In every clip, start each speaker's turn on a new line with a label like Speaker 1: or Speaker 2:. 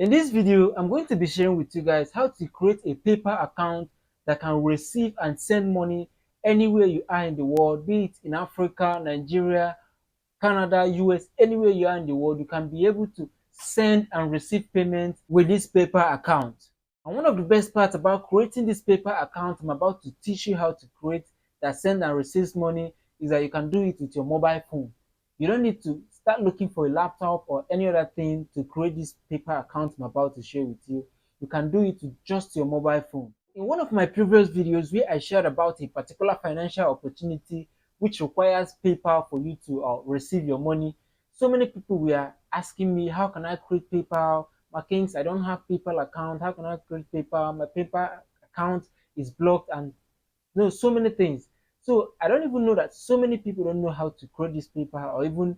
Speaker 1: In this video, I'm going to be sharing with you guys how to create a PayPal account that can receive and send money anywhere you are in the world, be it in Africa, Nigeria, Canada, US, anywhere you are in the world. You can be able to send and receive payments with this PayPal account. And one of the best parts about creating this PayPal account I'm about to teach you how to create that send and receives money is that you can do it with your mobile phone. You don't need to start looking for a laptop or any other thing to create this PayPal account I'm about to share with you. You can do it with just your mobile phone. In one of my previous videos where I shared about a particular financial opportunity which requires PayPal for you to receive your money, so many people were asking me, how can I create PayPal? MARKKINGS, I don't have PayPal account. How can I create PayPal? My PayPal account is blocked and so many things. So I don't even know that so many people don't know how to create this PayPal or even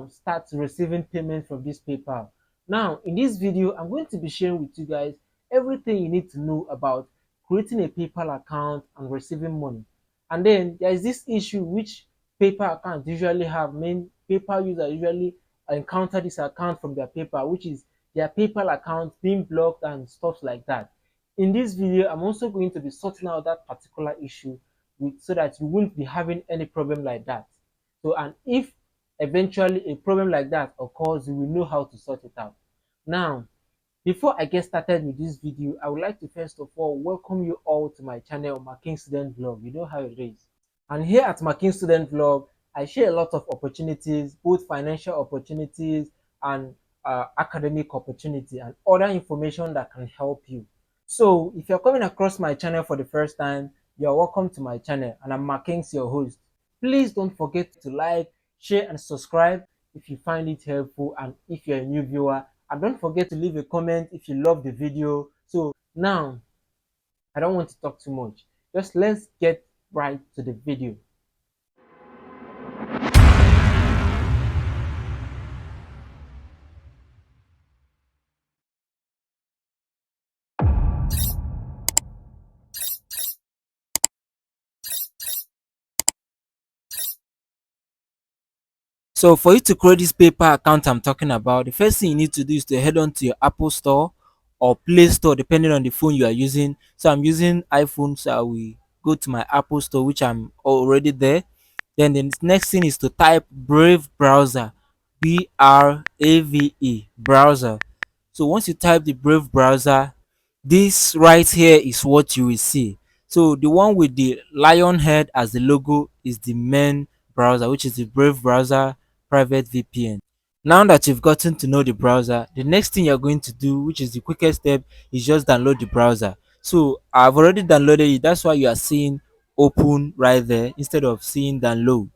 Speaker 1: start receiving payment from this PayPal. Now, in this video, I'm going to be sharing with you guys everything you need to know about creating a PayPal account and receiving money. And then there is this issue which PayPal accounts usually have. PayPal users usually encounter this account from their PayPal, which is their PayPal account being blocked and stuff like that. In this video, I'm also going to be sorting out that particular issue so that you won't be having any problem like that. So, and if eventually a problem like that occurs, you will know how to sort it out. Now, before I get started with this video, I would like to first of all welcome you all to my channel, Marking Student Vlog. You know how it is. And here at Marking Student Vlog, I share a lot of opportunities, both financial opportunities and academic opportunity and other information that can help you. So if you're coming across my channel for the first time, you're welcome to my channel and I'm Markings, your host. Please don't forget to like, share and subscribe if you find it helpful and if you're a new viewer. And don't forget to leave a comment if you love the video. So now, I don't want to talk too much. Just let's get right to the video. So for you to create this PayPal account I'm talking about, the first thing you need to do is to head on to your Apple Store or Play Store depending on the phone you are using. So I'm using iPhone, so I will go to my Apple Store, which I'm already there. Then the next thing is to type Brave browser, BRAVE browser. So once you type the Brave browser, this right here is what you will see. So the one with the lion head as the logo is the main browser, which is the Brave browser private VPN. Now that you've gotten to know the browser, the next thing you're going to do, which is the quickest step, is just download the browser. So I've already downloaded it. That's why you are seeing open right there instead of seeing download.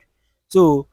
Speaker 1: So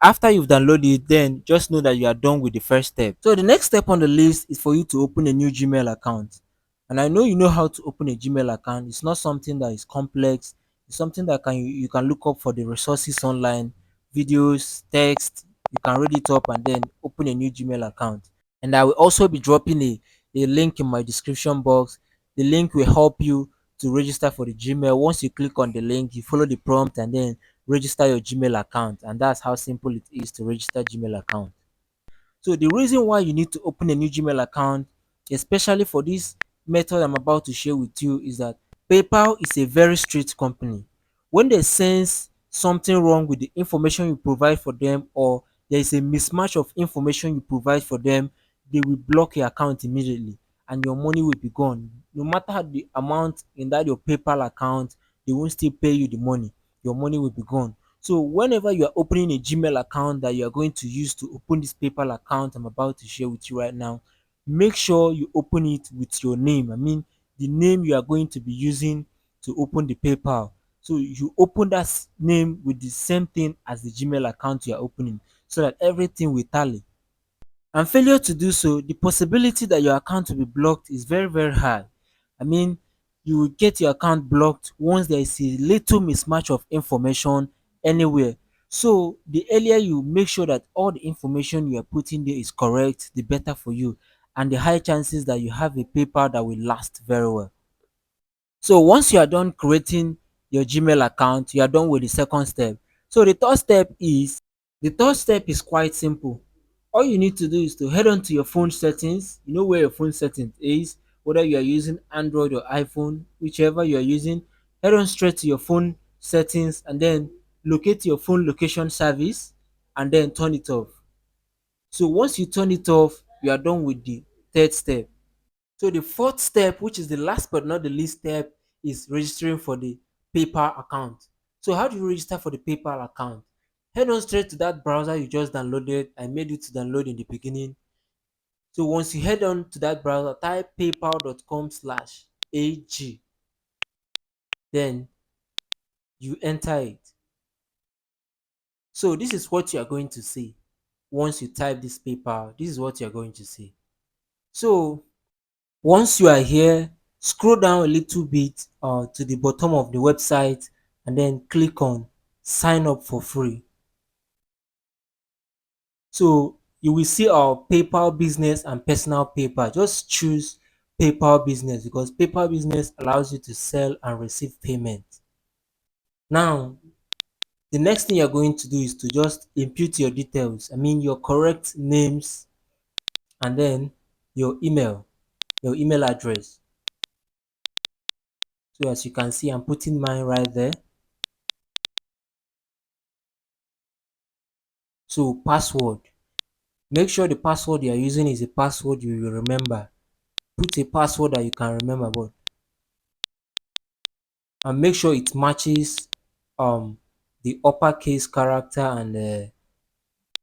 Speaker 1: after you've downloaded it, then just know that you are done with the first step. So the next step on the list is for you to open a new Gmail account. And I know you know how to open a Gmail account. It's not something that is complex. It's something that you can look up for the resources online, videos, text. You can read it up and then open a new Gmail account. And I will also be dropping a link in my description box. The link will help you to register for the Gmail. Once you click on the link, you follow the prompt and then register your Gmail account. And that's how simple it is to register Gmail account. So the reason why you need to open a new Gmail account, especially for this method I'm about to share with you, is that PayPal is a very strict company. When they sense something wrong with the information you provide for them, or there is a mismatch of information you provide for them, they will block your account immediately and your money will be gone. No matter the amount in that your PayPal account, they won't still pay you the money. Your money will be gone. So whenever you are opening a Gmail account that you are going to use to open this PayPal account I'm about to share with you right now, make sure you open it with your name. I mean, the name you are going to be using to open the PayPal. So you open that name with the same thing as the Gmail account you are opening so that everything will tally. And failure to do so, the possibility that your account will be blocked is very, very high. I mean, you will get your account blocked once there is a little mismatch of information anywhere. So the earlier you make sure that all the information you are putting there is correct, the better for you. And the high chances that you have a paper that will last very well. So once you are done creating your Gmail account, you are done with the second step. So the third step is quite simple. all you need to do is to head on to your phone settings. You know where your phone settings is, whether you are using Android or iPhone, whichever you are using. Head on straight to your phone settings and then locate your phone location service and then turn it off. So once you turn it off, you are done with the third step. So the fourth step, which is the last but not the least step, is registering for the PayPal account. So how do you register for the PayPal account? Head on straight to that browser you just downloaded. I made it to download in the beginning. So once you head on to that browser, type paypal.com/ag. Then you enter it. So this is what you are going to see. Once you type this PayPal, this is what you are going to see. So once you are here, scroll down a little bit to the bottom of the website and then click on sign up for free. So you will see our PayPal business and personal PayPal. Just choose PayPal business because PayPal business allows you to sell and receive payment. Now, the next thing you're going to do is to just input your details. I mean your correct names and then your email address. So as you can see, I'm putting mine right there. So password. Make sure the password you are using is a password you will remember. Put a password that you can remember, but and make sure it matches the uppercase character and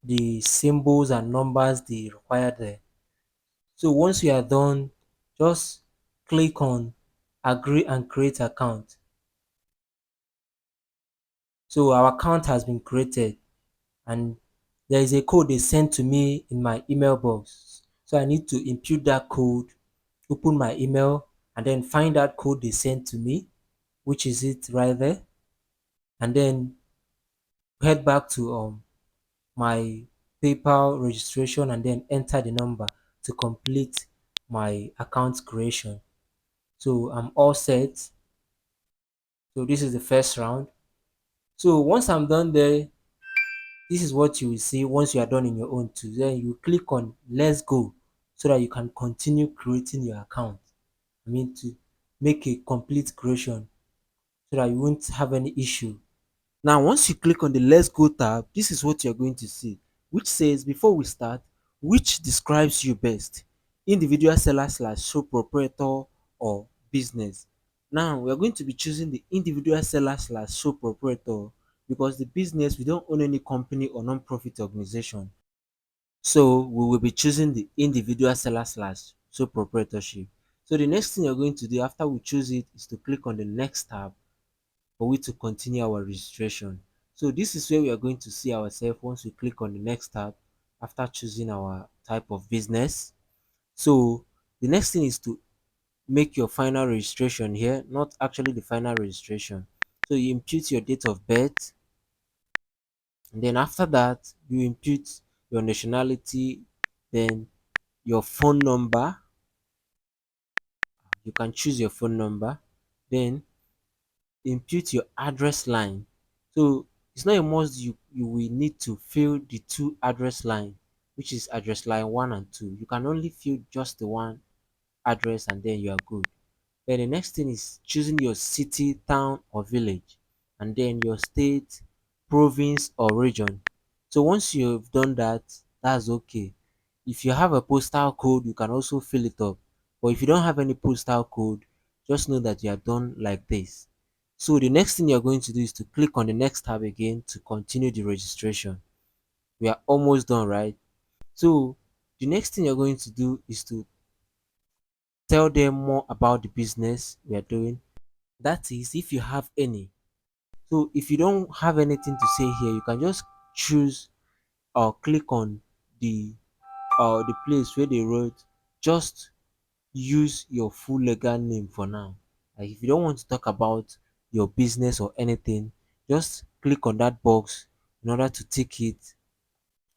Speaker 1: the symbols and numbers they require there. So once you are done, just click on agree and create account. So our account has been created and there is a code they sent to me in my email box. So I need to input that code, open my email, and then find that code they sent to me, which is it right there, and then head back to my PayPal registration and then enter the number to complete my account creation. So I'm all set. So this is the first round. So once I'm done there, this is what you will see once you are done in your own too. Then you click on let's go so that you can continue creating your account. I mean to make a complete creation so that you won't have any issue. Now once you click on the let's go tab, this is what you're going to see, which says before we start, which describes you best, individual seller slash sole proprietor or business. Now we are going to be choosing the individual seller slash sole proprietor because the business, we don't own any company or non-profit organization. So we will be choosing the individual seller slash sole proprietorship. So the next thing you're going to do after we choose it is to click on the next tab for we to continue our registration. So this is where we are going to see ourselves once we click on the next tab after choosing our type of business. So the next thing is to make your final registration here, not actually the final registration. So you input your date of birth, and then after that you input your nationality, then your phone number. You can choose your phone number, then input your address line. So it's not a must you will need to fill the two address line, which is address line 1 and 2. You can only fill just the one address and then you are good. Then the next thing is choosing your city, town or village, and then your state, province or region. So once you've done that, that's okay. If you have a postal code, you can also fill it up. But if you don't have any postal code, just know that you are done like this. So the next thing you're going to do is to click on the next tab again to continue the registration. We are almost done, right? So the next thing you're going to do is to tell them more about the business we are doing. That is, if you have any. So if you don't have anything to say here, you can just choose or click on the place where they wrote just use your full legal name for now. Like if you don't want to talk about your business or anything, just click on that box in order to tick it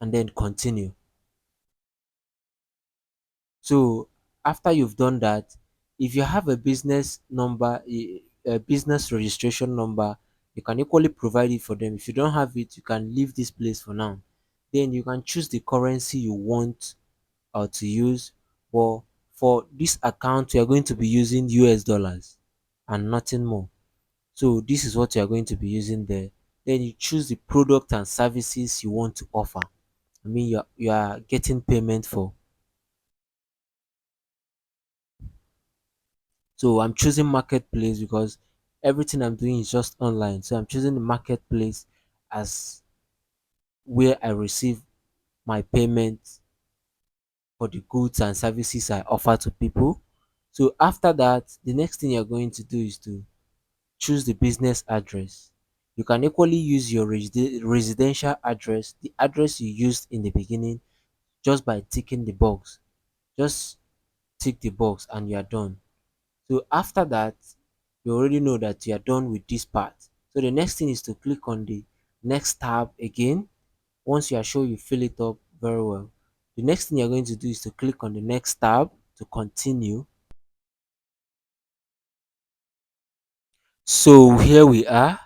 Speaker 1: and then continue. So after you've done that, if you have a business number, a business registration number, you can equally provide it for them. If you don't have it, you can leave this place for now. Then you can choose the currency you want to use. But for this account, you are going to be using US dollars and nothing more. So this is what you are going to be using there. Then you choose the product and services you want to offer. I mean, you are getting payment for. So I'm choosing marketplace because everything I'm doing is just online. So I'm choosing the marketplace as where I receive my payment for the goods and services I offer to people. So after that, the next thing you're going to do is to choose the business address. You can equally use your residential address, the address you used in the beginning, just by ticking the box. Just tick the box and you are done. So after that, you already know that you are done with this part. So the next thing is to click on the next tab again. Once you are sure you fill it up very well, the next thing you're going to do is to click on the next tab to continue. So here we are.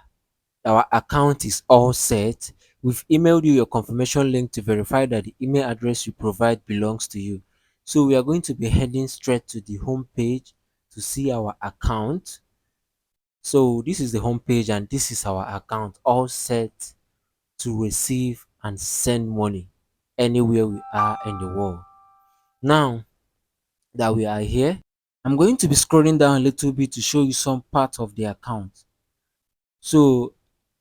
Speaker 1: Our account is all set. We've emailed you your confirmation link to verify that the email address you provide belongs to you. So we are going to be heading straight to the home page to see our account. So this is the home page and this is our account all set to receive and send money anywhere we are in the world. Now that we are here, I'm going to be scrolling down a little bit to show you some part of the account. So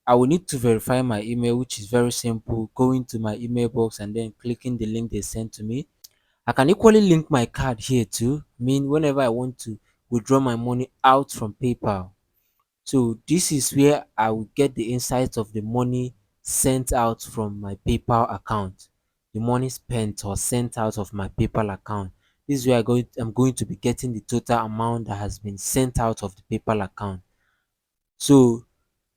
Speaker 1: I will need to verify my email, which is very simple. Going to my email box and then clicking the link they sent to me. I can equally link my card here too. I mean, whenever I want to withdraw my money out from PayPal. So this is where I will get the insights of the money sent out from my PayPal account. The money spent or sent out of my PayPal account. This is where I'm going to be getting the total amount that has been sent out of the PayPal account. So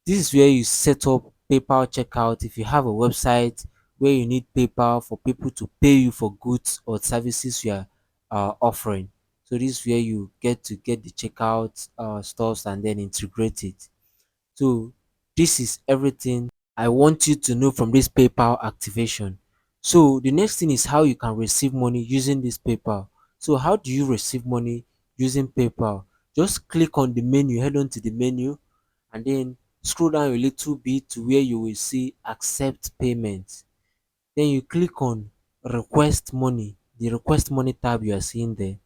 Speaker 1: this is where you set up PayPal checkout. If you have a website where you need PayPal for people to pay you for goods or services you are offering. So this is where you get to get the checkout stuffs and then integrate it. So this is everything I want you to know from this PayPal activation. So the next thing is how you can receive money using this PayPal. So how do you receive money using PayPal? Just click on the menu, head on to the menu, and then scroll down a little bit to where you will see accept payment. Then you click on request money, the request money tab you are seeing there.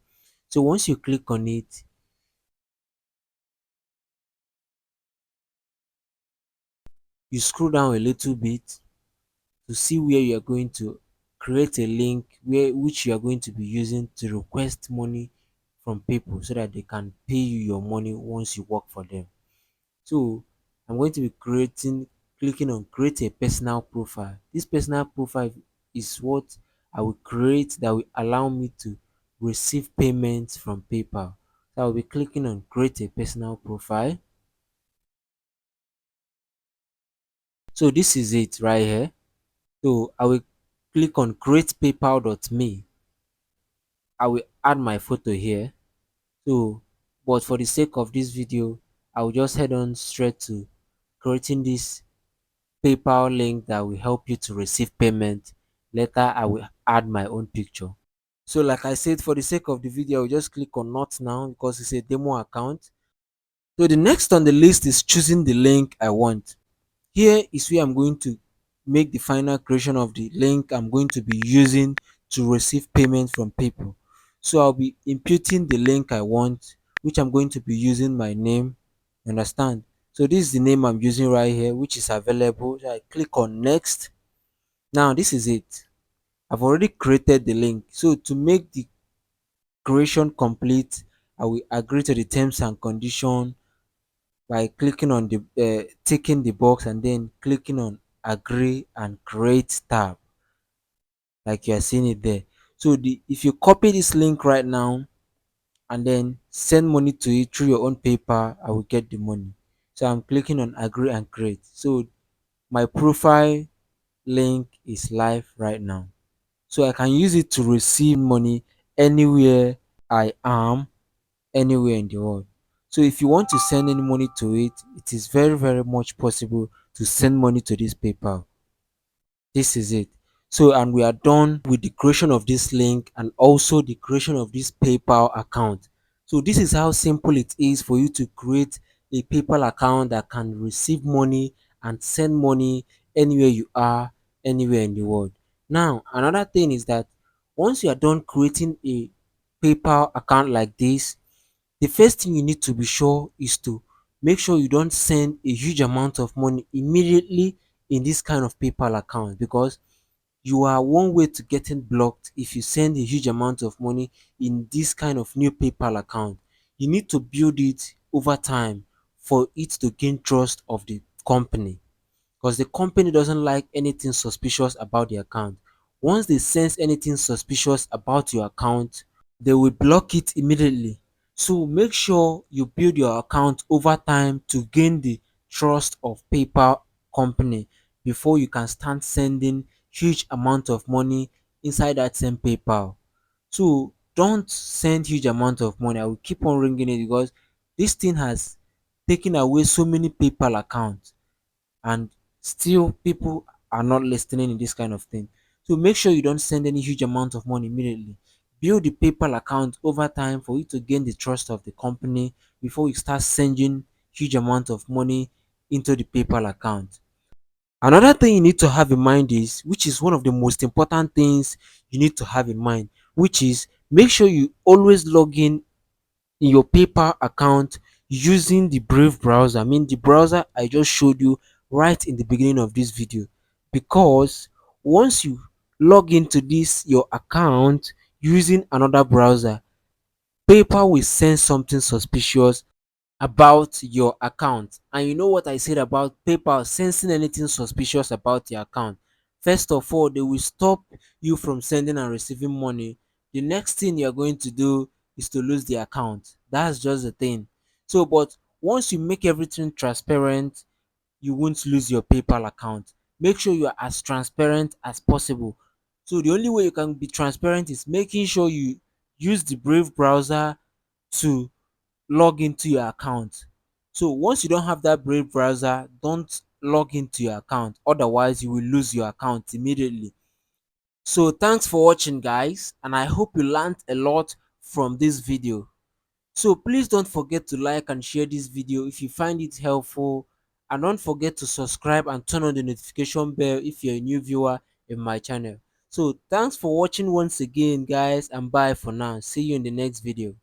Speaker 1: So once you click on it, you scroll down a little bit to see where you are going to create a link which you are going to be using to request money from people so that they can pay you your money once you work for them. So I'm going to be clicking on create a personal profile. This personal profile is what I will create that will allow me to receive payments from PayPal. So I'll be clicking on create a personal profile. So this is it right here. So I will click on create paypal.me. I will add my photo here. So, but for the sake of this video, I will just head on straight to creating this PayPal link that will help you to receive payment. Later, I will add my own picture. So, like I said, for the sake of the video, I will just click on not now because it's a demo account. So, the next on the list is choosing the link I want. Here is where I'm going to make the final creation of the link I'm going to be using to receive payment from people. So I'll be imputing the link I want, which I'm going to be using my name. You understand? So this is the name I'm using right here, which is available. So I click on next. Now this is it. I've already created the link. So to make the creation complete, I will agree to the terms and condition by clicking on the ticking the box and then clicking on agree and create tab, like you are seeing it there. So the if you copy this link right now and then send money to it through your own paper, I will get the money. So I'm clicking on agree and create. So my profile link is live right now, so I can use it to receive money anywhere I am, anywhere in the world. So if you want to send any money to it, it is very, very much possible to send money to this PayPal. This is it. So, and we are done with the creation of this link and also the creation of this PayPal account. So this is how simple it is for you to create a PayPal account that can receive money and send money anywhere you are, anywhere in the world. Now, another thing is that once you are done creating a PayPal account like this, the first thing you need to be sure is to make sure you don't send a huge amount of money immediately in this kind of PayPal account, because you are one way to getting blocked if you send a huge amount of money in this kind of new PayPal account. You need to build it over time for it to gain trust of the company, because the company doesn't like anything suspicious about the account. Once they sense anything suspicious about your account, they will block it immediately. So make sure you build your account over time to gain the trust of PayPal company before you can start sending huge amount of money inside that same PayPal. So don't send huge amount of money. I will keep on ringing it because this thing has taken away so many PayPal accounts, and still people are not listening in this kind of thing. So make sure you don't send any huge amount of money immediately. Build the PayPal account over time for you to gain the trust of the company before you start sending huge amount of money into the PayPal account. Another thing you need to have in mind is, which is one of the most important things you need to have in mind, which is make sure you always log in your PayPal account using the Brave browser. I mean, the browser I just showed you right in the beginning of this video. Because once you log into this your account using another browser, PayPal will sense something suspicious about your account. And you know what I said about PayPal sensing anything suspicious about your account? First of all, they will stop you from sending and receiving money. The next thing you're going to do is to lose the account. That's just the thing. So, but once you make everything transparent, you won't lose your PayPal account. Make sure you are as transparent as possible. So the only way you can be transparent is making sure you use the Brave browser to log into your account. So once you don't have that Brave browser, don't log into your account. Otherwise, you will lose your account immediately. So thanks for watching, guys, and I hope you learned a lot from this video. So please don't forget to like and share this video if you find it helpful, and don't forget to subscribe and turn on the notification bell if you're a new viewer in my channel. So thanks for watching once again, guys, and bye for now. See you in the next video.